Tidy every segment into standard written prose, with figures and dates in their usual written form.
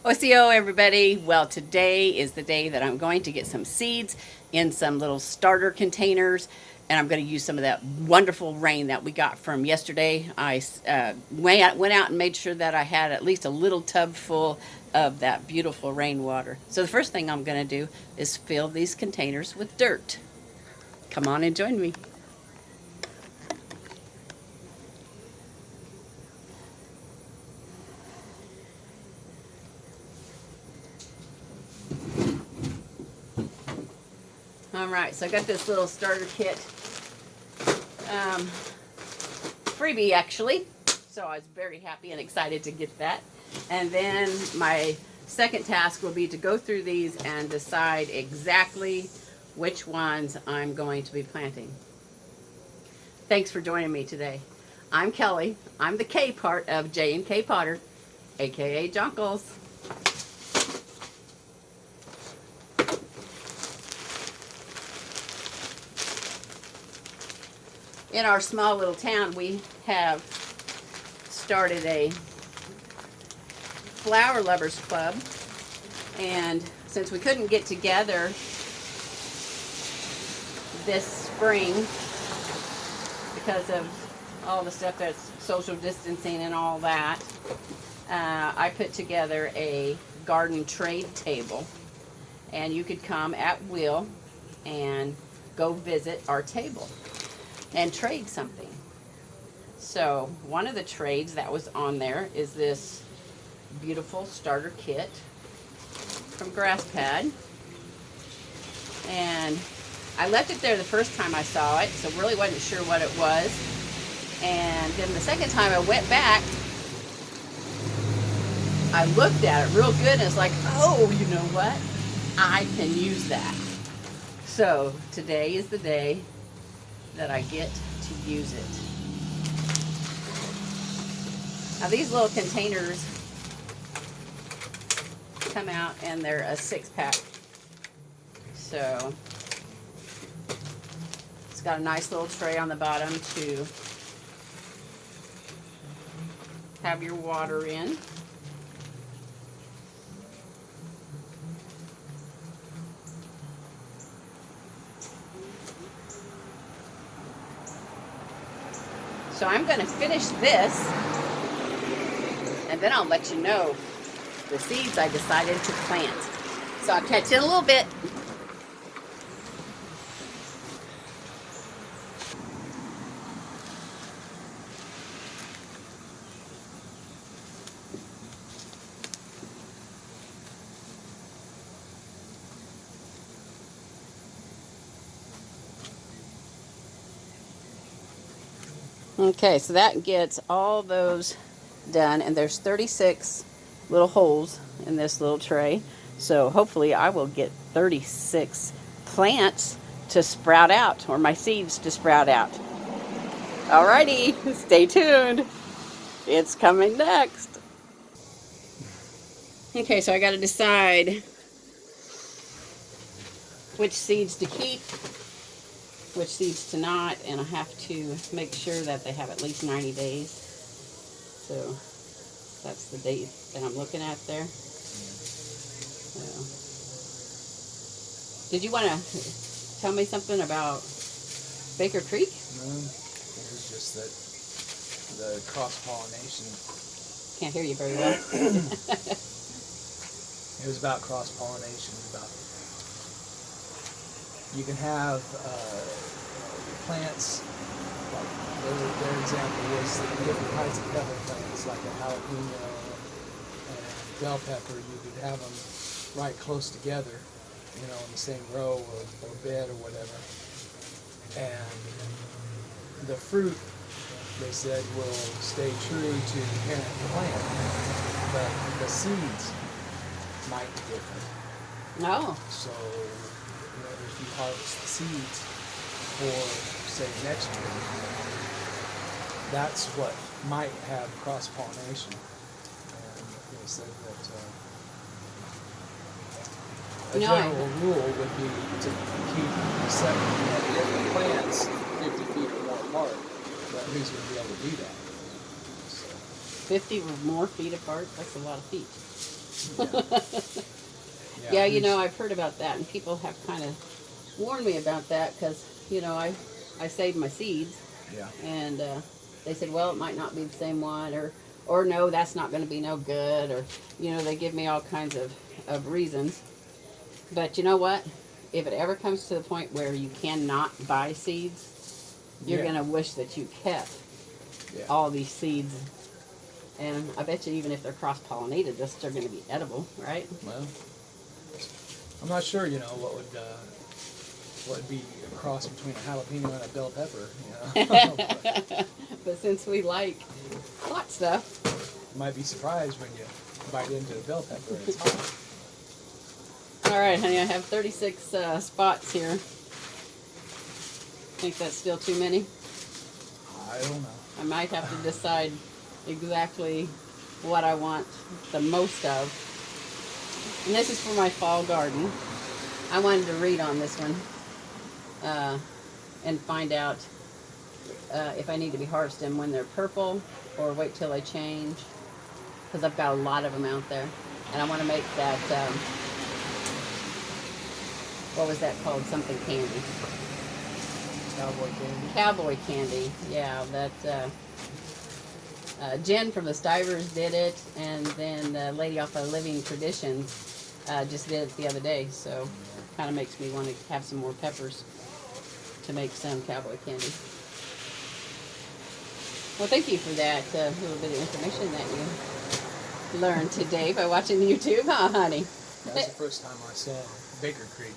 Osiyo, everybody. Well, today is the day that I'm going to get some seeds in some little starter containers, and I'm going to use some of that wonderful rain that we got from yesterday. I went out and made sure that I had at least a little tub full of that beautiful rainwater. So the first thing I'm going to do is fill these containers with dirt. Come on and join me. All right, so I got this little starter kit, freebie actually, so I was very happy and excited to get that. And then my second task will be to go through these and decide exactly which ones I'm going to be planting. Thanks for joining me today. I'm Kelly. I'm the K part of J&KPotter, aka Jonkles. In our small little town, we have started a flower lovers club, and since we couldn't get together this spring because of all the stuff that's social distancing and all that, I put together a garden trade table, and you could come at will and go visit our table and trade something. So one of the trades that was on there is this beautiful starter kit from GrassPad, and I left it there the first time I saw it, so really wasn't sure what it was. And then the second time I went back, I looked at it real good and it's like, oh, you know what? I can use that. So today is the day that I get to use it. Now these little containers come out and they're a 6-pack. So it's got a nice little tray on the bottom to have your water in. So I'm going to finish this, and then I'll let you know the seeds I decided to plant. So I'll catch you in a little bit. Okay, so that gets all those done, and there's 36 little holes in this little tray. So hopefully I will get 36 plants to sprout out, or my seeds to sprout out. Alrighty, stay tuned. It's coming next. Okay, so I got to decide which seeds to keep, which seeds to not, and I have to make sure that they have at least 90 days. So that's the date that I'm looking at there. So, did you want to tell me something about Baker Creek? No, it was just that the cross-pollination. Can't hear you very well. It was about cross-pollination. About you can have plants. Like their example was different kinds of pepper plants, like a jalapeno and bell pepper. You could have them right close together, in the same row or bed or whatever. And the fruit, they said, will stay true to the parent plant, but the seeds might be different. No. So, if you harvest the seeds for, say, next year, that's what might have cross-pollination. And they said that a general rule would be to keep different plants 50 feet or more apart, but who's going to be able to do that? So. 50 or more feet apart. That's a lot of feet. Yeah, Yeah, I've heard about that, and people have kind of warned me about that because, I saved my seeds, yeah, and they said, well, it might not be the same one, or no, that's not going to be no good, or, they give me all kinds of reasons. But you know what? If it ever comes to the point where you cannot buy seeds, you're Yeah. going to wish that you kept yeah. all these seeds. And I bet you even if they're cross-pollinated, they're still going to be edible, right? Well, I'm not sure. What would be a cross between a jalapeno and a bell pepper. But since we like hot stuff, You might be surprised when you bite into a bell pepper and it's hot. all right, honey, I have 36 spots here. Think that's still too many? I don't know. I might have to decide exactly what I want the most of. And this is for my fall garden. I wanted to read on this one and find out if I need to be harvesting when they're purple or wait till they change, because I've got a lot of them out there. And I want to make that, what was that called? Something candy. Cowboy candy. Cowboy candy, yeah. That Jen from the Stivers did it, and then the lady off of Living Traditions just did it the other day. So kind of makes me want to have some more peppers to make some cowboy candy. Well, thank you for that little bit of information that you learned today by watching YouTube, huh, honey? That's the first time I saw Baker Creek.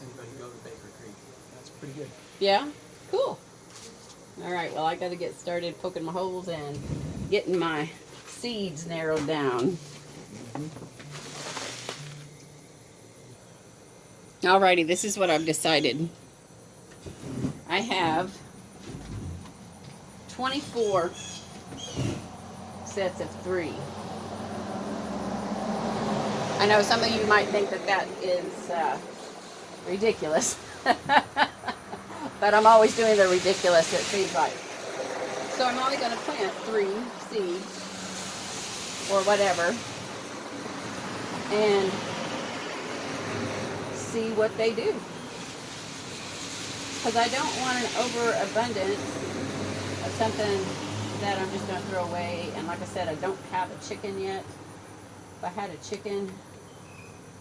Anybody go to Baker Creek? That's pretty good. Yeah? Cool. All right, well, I got to get started poking my holes and getting my seeds narrowed down. Alrighty, this is what I've decided. I have 24 sets of 3. I know some of you might think that is ridiculous. But I'm always doing the ridiculous, it seems like. So I'm only going to plant 3 seeds or whatever and see what they do. Because I don't want an overabundance of something that I'm just going to throw away. And like I said, I don't have a chicken yet. If I had a chicken,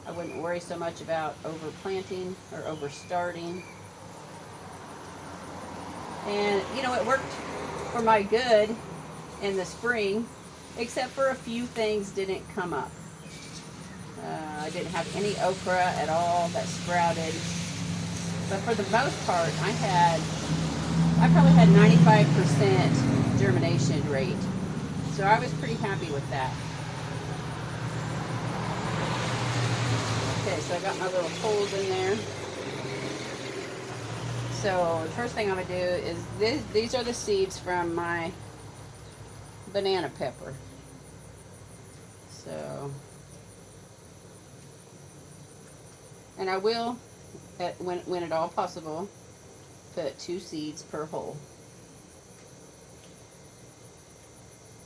I wouldn't worry so much about overplanting or overstarting. And, it worked for my good in the spring, except for a few things didn't come up. I didn't have any okra at all that sprouted. But for the most part, I probably had 95% germination rate. So I was pretty happy with that. Okay, so I got my little holes in there. So the first thing I'm going to do is these are the seeds from my banana pepper. So, and I will, when at all possible, put 2 seeds per hole.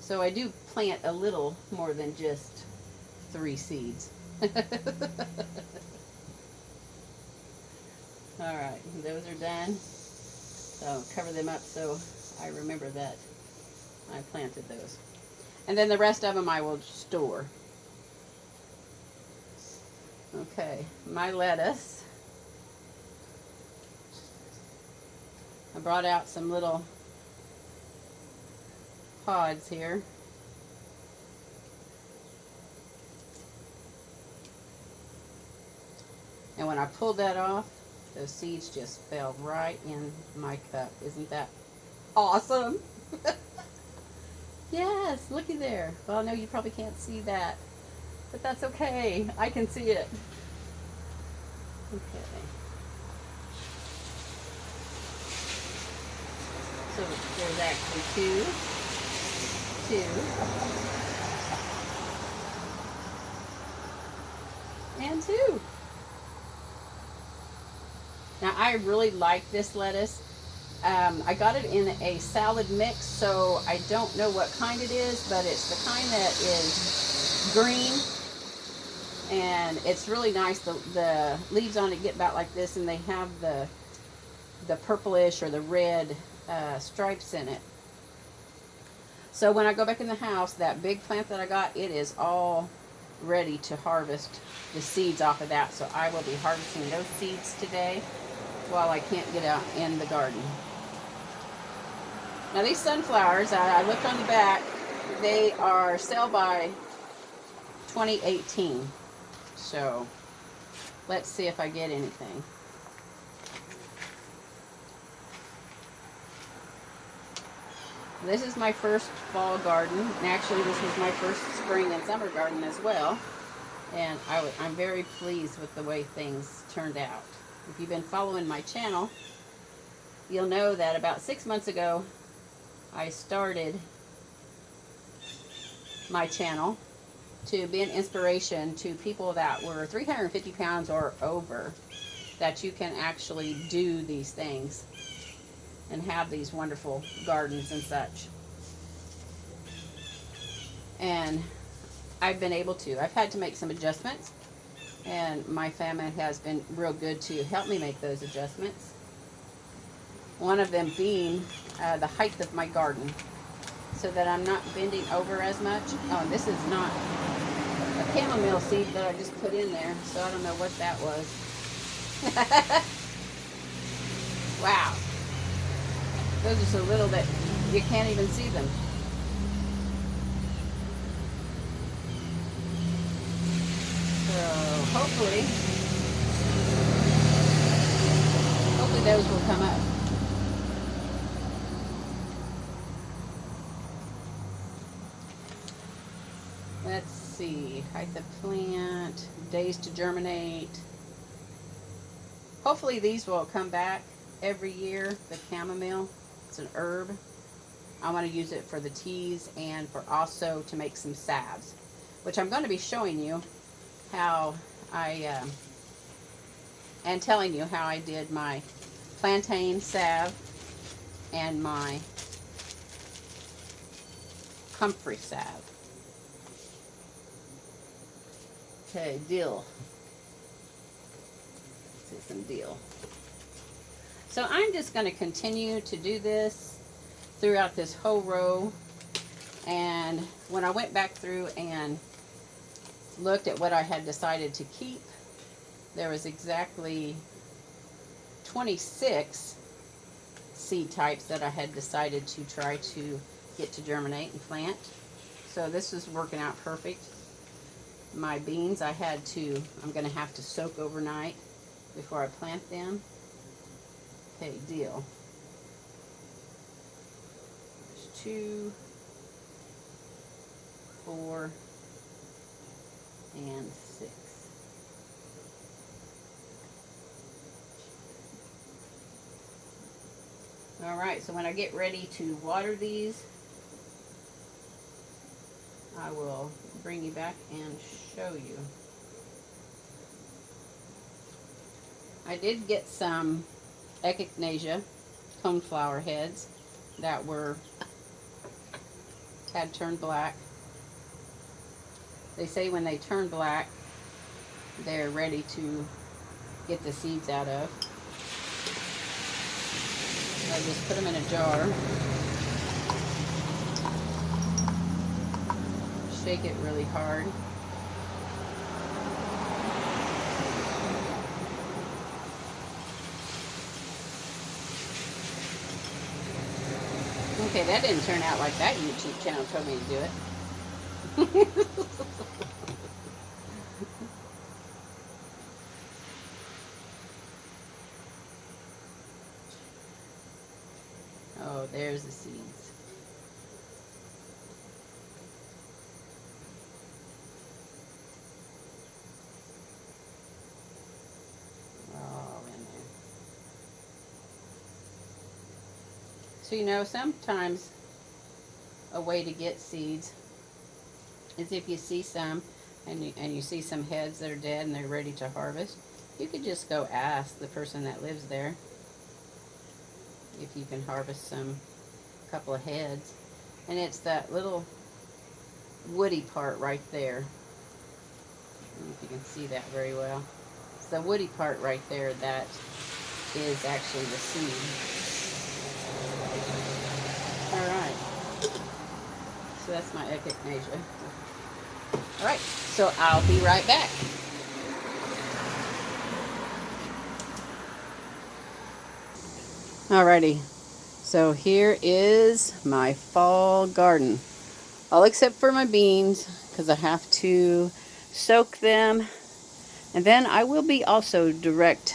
So I do plant a little more than just 3 seeds. Alright, those are done. So I'll cover them up so I remember that I planted those. And then the rest of them I will store. Okay, my lettuce. I brought out some little pods here. And when I pulled that off, those seeds just fell right in my cup. Isn't that awesome? Yes, looky there. Well, no, you probably can't see that. But that's okay. I can see it. Okay. So there's actually 2. And 2. Now, I really like this lettuce. I got it in a salad mix, so I don't know what kind it is, but it's the kind that is green, and it's really nice. The leaves on it get about like this, and they have the purplish or the red stripes in it. So when I go back in the house, that big plant that I got, it is all ready to harvest the seeds off of that. So I will be harvesting those seeds today while I can't get out in the garden. Now these sunflowers, I looked on the back, they are sell by 2018. So let's see if I get anything. This is my first fall garden, and actually this was my first spring and summer garden as well. And I'm very pleased with the way things turned out. If you've been following my channel, you'll know that about 6 months ago, I started my channel to be an inspiration to people that were 350 pounds or over, that you can actually do these things and have these wonderful gardens and such. And I've been able to. I've had to make some adjustments, and my family has been real good to help me make those adjustments. One of them being the height of my garden, so that I'm not bending over as much. Oh, and this is not a chamomile seed that I just put in there, so I don't know what that was. Wow. Those are so little that you can't even see them. So hopefully those will come up. Let's see, height of plant, days to germinate. Hopefully these will come back every year. The chamomile, it's an herb. I want to use it for the teas and for also to make some salves, which I'm going to be showing you how and telling you how I did my plantain salve and my comfrey salve. Okay, dill. Let's see some dill. So I'm just going to continue to do this throughout this whole row. And when I went back through and looked at what I had decided to keep, there was exactly 26 seed types that I had decided to try to get to germinate and plant. So this is working out perfect. My beans I'm going to have to soak overnight before I plant them. Okay, dill. There's 2, 4, and 6. Alright, so when I get ready to water these, I will bring you back and show you. I did get some echinacea coneflower heads that had turned black. They say when they turn black, they're ready to get the seeds out of. I just put them in a jar. Shake it really hard. Okay, that didn't turn out like that YouTube channel told me to do it. Oh, there's the seeds. Oh, in there. So, you know, sometimes a way to get seeds is if you see some and you see some heads that are dead and they're ready to harvest, you could just go ask the person that lives there if you can harvest some, a couple of heads. And it's that little woody part right there. I don't know if you can see that very well. It's the woody part right there that is actually the seed. Alright. So that's my echinacea. Alright, so I'll be right back. Alrighty, so here is my fall garden. All except for my beans, because I have to soak them. And then I will be also direct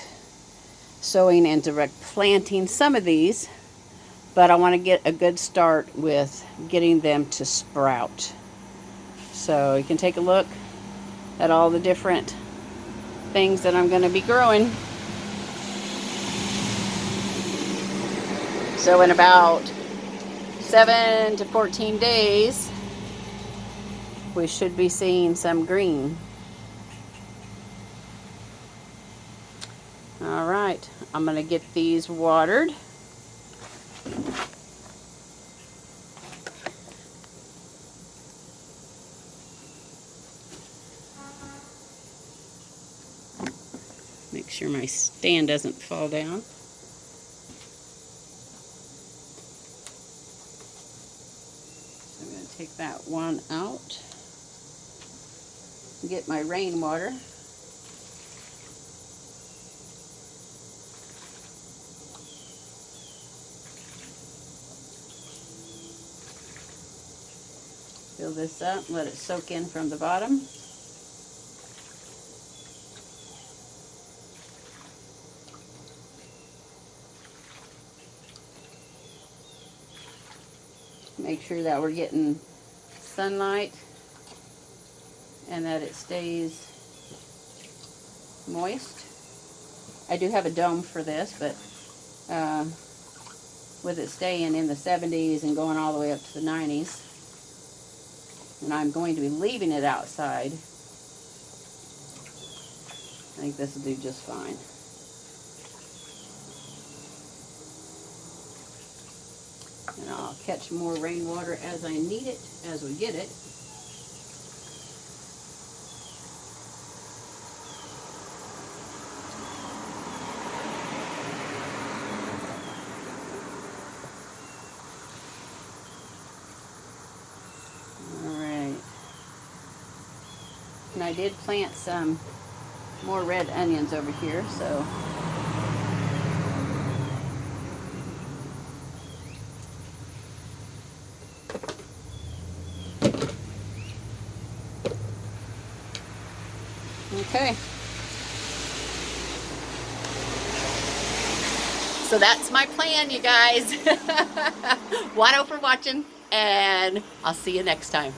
sowing and direct planting some of these, but I want to get a good start with getting them to sprout. So you can take a look at all the different things that I'm going to be growing. So in about 7 to 14 days, we should be seeing some green. All right, I'm going to get these watered. Make sure my stand doesn't fall down. So I'm going to take that one out. Get my rainwater. Fill this up, let it soak in from the bottom. Make sure that we're getting sunlight and that it stays moist. I do have a dome for this, but with it staying in the 70s and going all the way up to the 90s, and I'm going to be leaving it outside, I think this will do just fine. And I'll catch more rainwater as I need it, as we get it. Alright. And I did plant some more red onions over here, so okay. So that's my plan, you guys. Wado for watching, and I'll see you next time.